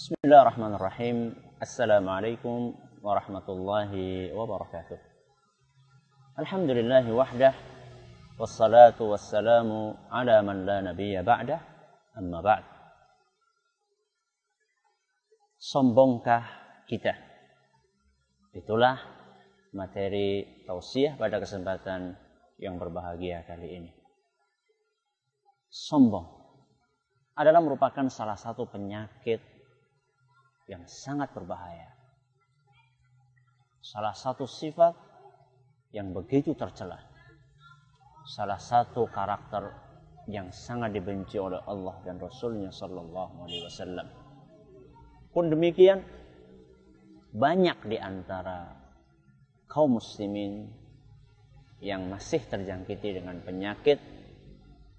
Bismillahirrahmanirrahim. Assalamualaikum warahmatullahi wabarakatuh. Alhamdulillahi wahdah, wassalatu wassalamu ala man la nabiyya ba'dah, amma ba'd. Sombongkah kita? Itulah materi tausiah pada kesempatan yang berbahagia kali ini. Sombong adalah merupakan salah satu penyakit yang sangat berbahaya. Salah satu sifat yang begitu tercela. Salah satu karakter yang sangat dibenci oleh Allah dan Rasulnya Sallallahu Alaihi Wasallam. Pun demikian, banyak di antara kaum muslimin yang masih terjangkiti dengan penyakit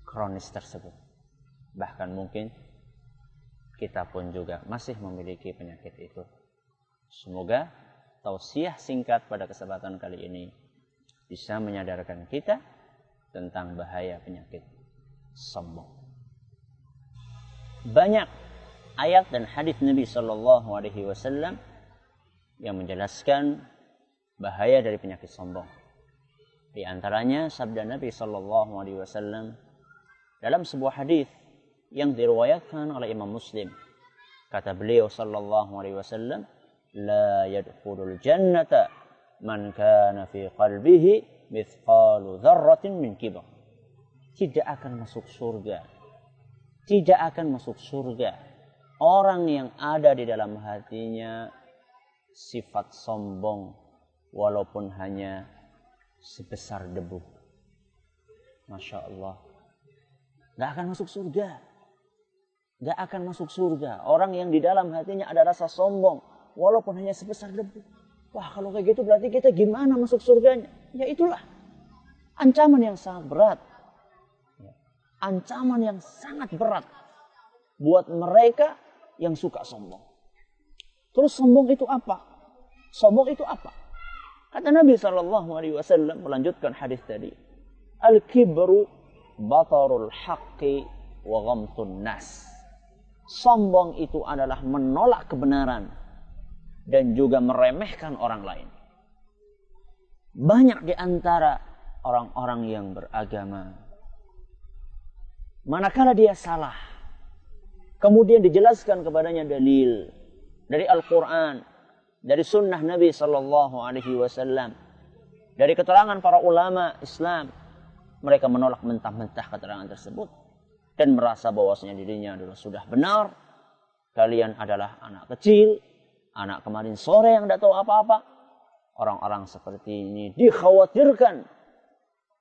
kronis tersebut. Bahkan mungkin kita pun juga masih memiliki penyakit itu. Semoga tausiah singkat pada kesempatan kali ini bisa menyadarkan kita tentang bahaya penyakit sombong. Banyak ayat dan hadis Nabi Sallallahu Alaihi Wasallam yang menjelaskan bahaya dari penyakit sombong. Di antaranya sabda Nabi Sallallahu Alaihi Wasallam dalam sebuah hadis yang diriwayatkan oleh Imam Muslim. Kata beliau sallallahu alaihi wasallam, la yadkhulul jannata man kana fi qalbihi mithqalu dzarratin min kibr. Tidak akan masuk surga. Tidak akan masuk surga orang yang ada di dalam hatinya sifat sombong walaupun hanya sebesar debu. Masya Allah. Tidak akan masuk surga. Gak akan masuk surga orang yang di dalam hatinya ada rasa sombong walaupun hanya sebesar debu. Wah, kalau kayak gitu berarti kita gimana masuk surganya? Ya itulah ancaman yang sangat berat. Ancaman yang sangat berat buat mereka yang suka sombong. Terus sombong itu apa? Sombong itu apa? Kata Nabi SAW melanjutkan hadis tadi, al-kibru batarul haqqi wa ghamtun nas. Sombong itu adalah menolak kebenaran dan juga meremehkan orang lain. Banyak di antara orang-orang yang beragama, manakala dia salah, kemudian dijelaskan kepadanya dalil dari Al-Quran, dari sunnah Nabi Sallallahu Alaihi Wasallam, dari keterangan para ulama Islam, mereka menolak mentah-mentah keterangan tersebut dan merasa bahwasanya dirinya adalah sudah benar. Kalian adalah anak kecil, anak kemarin sore yang tidak tahu apa-apa. Orang-orang seperti ini dikhawatirkan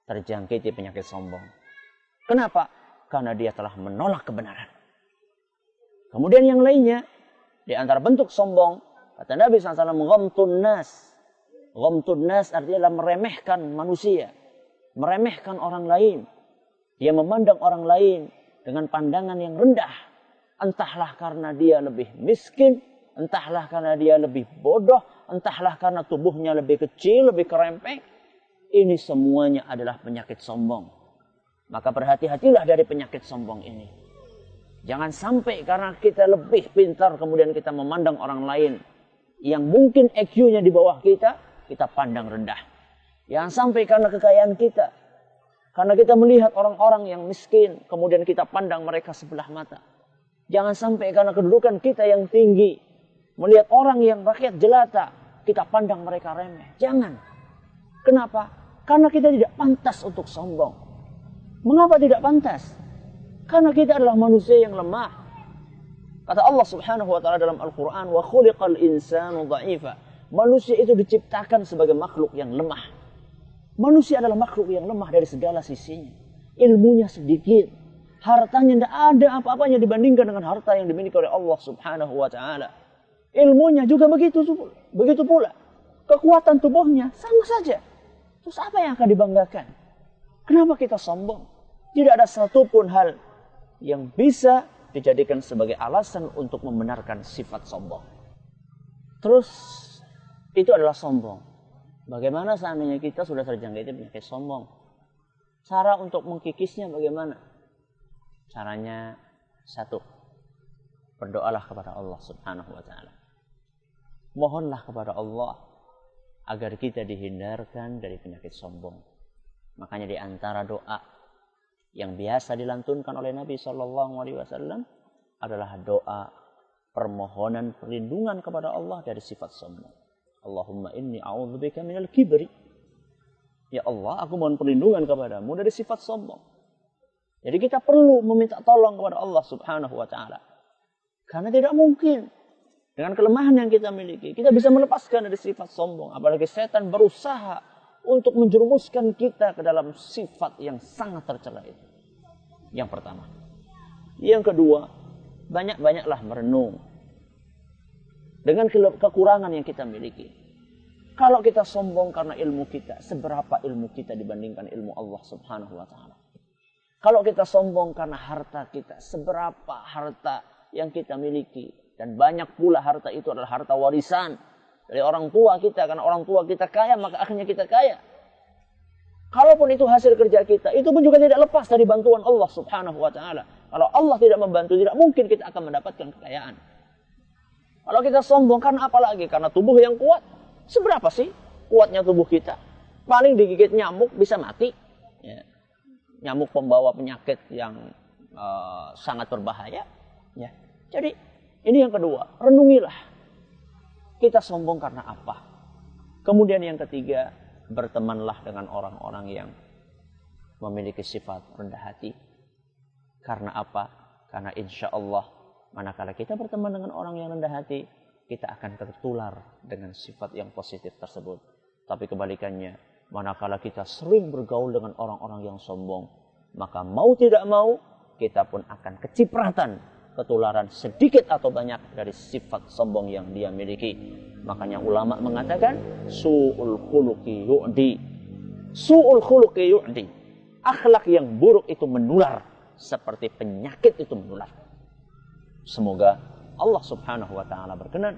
terjangkiti penyakit sombong. Kenapa? Karena dia telah menolak kebenaran. Kemudian yang lainnya, di antara bentuk sombong, kata Nabi SAW, ghamtun nas. Ghamtun nas artinya meremehkan manusia, meremehkan orang lain. Dia memandang orang lain dengan pandangan yang rendah. Entahlah karena dia lebih miskin, entahlah karena dia lebih bodoh, entahlah karena tubuhnya lebih kecil, lebih kerempeng. Ini semuanya adalah penyakit sombong. Maka berhati-hatilah dari penyakit sombong ini. Jangan sampai karena kita lebih pintar kemudian kita memandang orang lain yang mungkin IQ-nya di bawah kita, kita pandang rendah. Jangan sampai karena kekayaan kita, karena kita melihat orang-orang yang miskin, kemudian kita pandang mereka sebelah mata. Jangan sampai karena kedudukan kita yang tinggi, melihat orang yang rakyat jelata, kita pandang mereka remeh. Jangan. Kenapa? Karena kita tidak pantas untuk sombong. Mengapa tidak pantas? Karena kita adalah manusia yang lemah. Kata Allah Subhanahu wa taala dalam Al-Qur'an, "Wa khuliqal insanu dha'ifa." Manusia itu diciptakan sebagai makhluk yang lemah. Manusia adalah makhluk yang lemah dari segala sisinya. Ilmunya sedikit. Hartanya tidak ada apa-apanya dibandingkan dengan harta yang dimiliki oleh Allah Subhanahu wa ta'ala. Ilmunya juga begitu pula. Kekuatan tubuhnya sama saja. Terus apa yang akan dibanggakan? Kenapa kita sombong? Tidak ada satupun hal yang bisa dijadikan sebagai alasan untuk membenarkan sifat sombong. Terus itu adalah sombong. Bagaimana seandainya kita sudah terjangkiti penyakit sombong? Cara untuk mengkikisnya bagaimana? Caranya satu. berdoalah kepada Allah Subhanahu wa taala. Mohonlah kepada Allah agar kita dihindarkan dari penyakit sombong. Makanya di antara doa yang biasa dilantunkan oleh Nabi sallallahu alaihi wasallam adalah doa permohonan perlindungan kepada Allah dari sifat sombong. Allahumma inni a'udzubika minal kibri. Ya Allah, aku mohon perlindungan kepadamu dari sifat sombong. Jadi kita perlu meminta tolong kepada Allah Subhanahu wa taala. Karena tidak mungkin dengan kelemahan yang kita miliki kita bisa melepaskan dari sifat sombong. Apalagi setan berusaha untuk menjerumuskan kita ke dalam sifat yang sangat tercela itu. Yang pertama. Yang kedua, banyak-banyaklah merenung dengan kekurangan yang kita miliki. Kalau kita sombong karena ilmu kita, seberapa ilmu kita dibandingkan ilmu Allah Subhanahu wa taala? Kalau kita sombong karena harta kita, seberapa harta yang kita miliki? Dan banyak pula harta itu adalah harta warisan dari orang tua kita. Karena orang tua kita kaya, maka akhirnya kita kaya. Kalaupun itu hasil kerja kita, itu pun juga tidak lepas dari bantuan Allah Subhanahu wa taala. Kalau Allah tidak membantu, tidak mungkin kita akan mendapatkan kekayaan. Kalau kita sombong karena apa lagi? Karena tubuh yang kuat. Seberapa sih kuatnya tubuh kita? Paling digigit nyamuk bisa mati. Ya. Nyamuk pembawa penyakit yang sangat berbahaya. Ya. Jadi ini yang kedua, renungilah. Kita sombong karena apa? Kemudian yang ketiga, bertemanlah dengan orang-orang yang memiliki sifat rendah hati. Karena apa? Karena insya Allah manakala kita berteman dengan orang yang rendah hati, kita akan tertular dengan sifat yang positif tersebut. Tapi kebalikannya, manakala kita sering bergaul dengan orang-orang yang sombong, maka mau tidak mau, kita pun akan kecipratan, ketularan sedikit atau banyak dari sifat sombong yang dia miliki. Makanya ulama mengatakan, su'ul khuluqi yu'di. Su'ul khuluqi yu'di. Akhlak yang buruk itu menular, seperti penyakit itu menular. Semoga Allah Subhanahu wa taala berkenan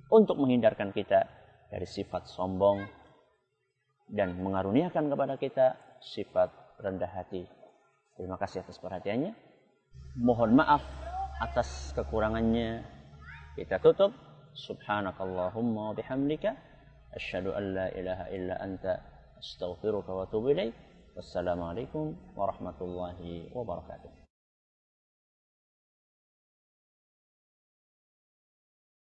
untuk menghindarkan kita dari sifat sombong dan mengaruniakan kepada kita sifat rendah hati. Terima kasih atas perhatiannya. Mohon maaf atas kekurangannya. Kita tutup. Subhanakallahumma wa bihamdika asyhadu an la ilaha illa anta astaghfiruka wa atubu ilaik. Wassalamualaikum warahmatullahi wabarakatuh.